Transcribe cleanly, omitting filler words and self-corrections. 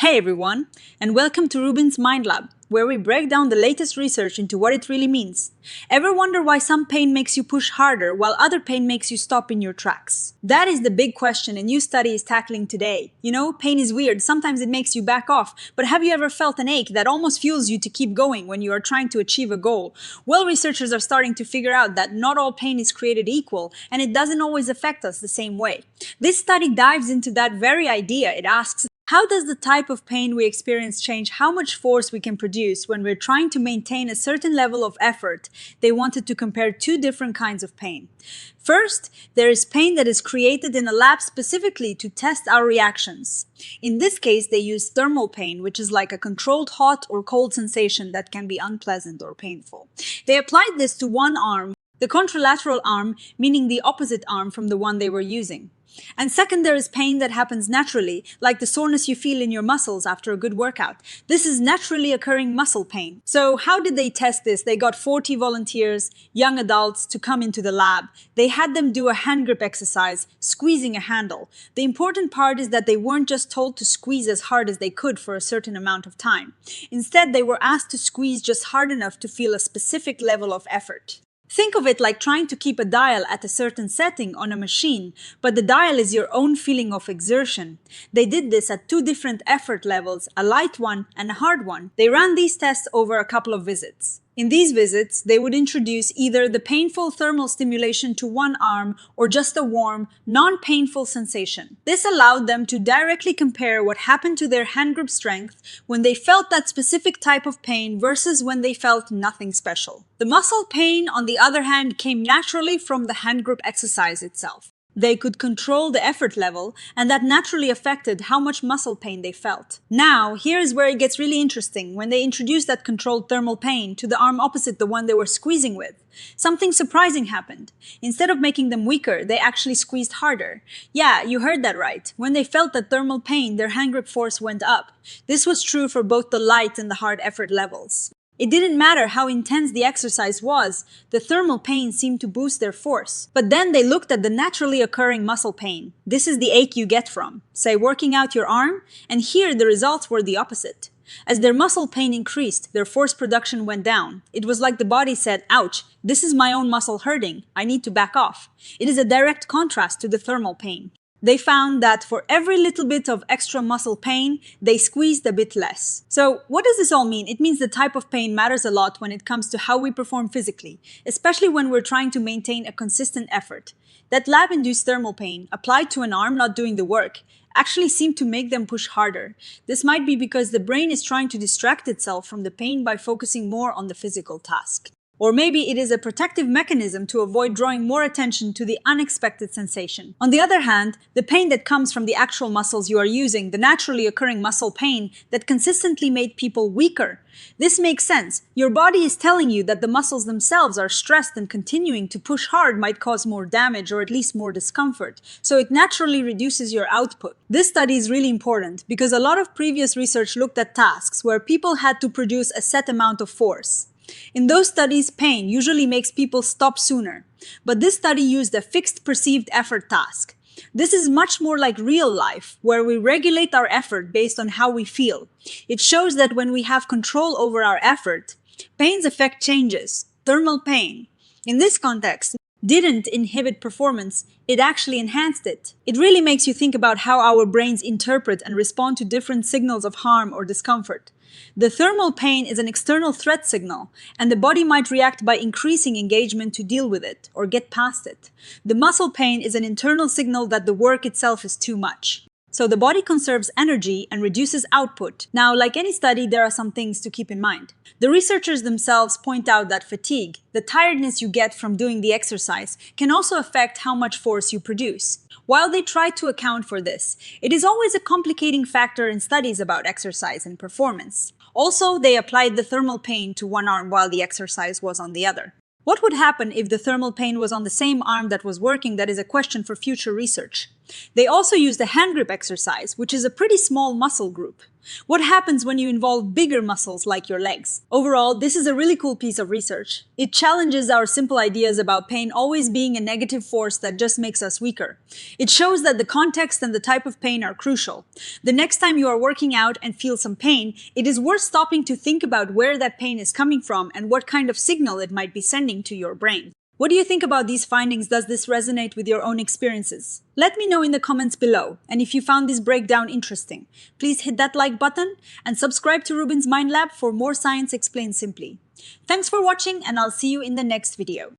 Hey everyone, and welcome to RUBIN'S Mind Lab, where we break down the latest research into what it really means. Ever wonder why some pain makes you push harder while other pain makes you stop in your tracks? That is the big question a new study is tackling today. You know, pain is weird, sometimes it makes you back off, but have you ever felt an ache that almost fuels you to keep going when you are trying to achieve a goal? Well, researchers are starting to figure out that not all pain is created equal, and it doesn't always affect us the same way. This study dives into that very idea. It asks, how does the type of pain we experience change how much force we can produce when we're trying to maintain a certain level of effort? They wanted to compare two different kinds of pain. First, there is pain that is created in a lab specifically to test our reactions. In this case, they use thermal pain, which is like a controlled hot or cold sensation that can be unpleasant or painful. They applied this to one arm, the contralateral arm, meaning the opposite arm from the one they were using. And second, there is pain that happens naturally, like the soreness you feel in your muscles after a good workout. This is naturally occurring muscle pain. So how did they test this? They got 40 volunteers, young adults, to come into the lab. They had them do a hand grip exercise, squeezing a handle. The important part is that they weren't just told to squeeze as hard as they could for a certain amount of time. Instead, they were asked to squeeze just hard enough to feel a specific level of effort. Think of it like trying to keep a dial at a certain setting on a machine, but the dial is your own feeling of exertion. They did this at two different effort levels, a light one and a hard one. They ran these tests over a couple of visits. In these visits, they would introduce either the painful thermal stimulation to one arm or just a warm, non-painful sensation. This allowed them to directly compare what happened to their hand grip strength when they felt that specific type of pain versus when they felt nothing special. The muscle pain, on the other hand, came naturally from the hand grip exercise itself. They could control the effort level, and that naturally affected how much muscle pain they felt. Now, here is where it gets really interesting when they introduced that controlled thermal pain to the arm opposite the one they were squeezing with. Something surprising happened. Instead of making them weaker, they actually squeezed harder. Yeah, you heard that right. When they felt that thermal pain, their hand grip force went up. This was true for both the light and the hard effort levels. It didn't matter how intense the exercise was, the thermal pain seemed to boost their force. But then they looked at the naturally occurring muscle pain. This is the ache you get from, say, working out your arm, and here the results were the opposite. As their muscle pain increased, their force production went down. It was like the body said, ouch, this is my own muscle hurting, I need to back off. It is a direct contrast to the thermal pain. They found that for every little bit of extra muscle pain, they squeezed a bit less. So what does this all mean? It means the type of pain matters a lot when it comes to how we perform physically, especially when we're trying to maintain a consistent effort. That lab-induced thermal pain, applied to an arm not doing the work, actually seemed to make them push harder. This might be because the brain is trying to distract itself from the pain by focusing more on the physical task. Or maybe it is a protective mechanism to avoid drawing more attention to the unexpected sensation. On the other hand, the pain that comes from the actual muscles you are using, the naturally occurring muscle pain that consistently made people weaker. This makes sense. Your body is telling you that the muscles themselves are stressed, and continuing to push hard might cause more damage or at least more discomfort, so it naturally reduces your output. This study is really important because a lot of previous research looked at tasks where people had to produce a set amount of force. In those studies, pain usually makes people stop sooner. But this study used a fixed perceived effort task. This is much more like real life, where we regulate our effort based on how we feel. It shows that when we have control over our effort, pain's effect changes. Thermal pain, in this context, didn't inhibit performance, it actually enhanced it. It really makes you think about how our brains interpret and respond to different signals of harm or discomfort. The thermal pain is an external threat signal, and the body might react by increasing engagement to deal with it or get past it. The muscle pain is an internal signal that the work itself is too much. So the body conserves energy and reduces output. Now, like any study, there are some things to keep in mind. The researchers themselves point out that fatigue, the tiredness you get from doing the exercise, can also affect how much force you produce. While they try to account for this, it is always a complicating factor in studies about exercise and performance. Also, they applied the thermal pain to one arm while the exercise was on the other. What would happen if the thermal pain was on the same arm that was working? That is a question for future research. They also used a hand grip exercise, which is a pretty small muscle group. What happens when you involve bigger muscles like your legs? Overall, this is a really cool piece of research. It challenges our simple ideas about pain always being a negative force that just makes us weaker. It shows that the context and the type of pain are crucial. The next time you are working out and feel some pain, it is worth stopping to think about where that pain is coming from and what kind of signal it might be sending to your brain. What do you think about these findings? Does this resonate with your own experiences? Let me know in the comments below, and if you found this breakdown interesting, please hit that like button and subscribe to RUBIN'S Mind Lab for more science explained simply. Thanks for watching, and I'll see you in the next video.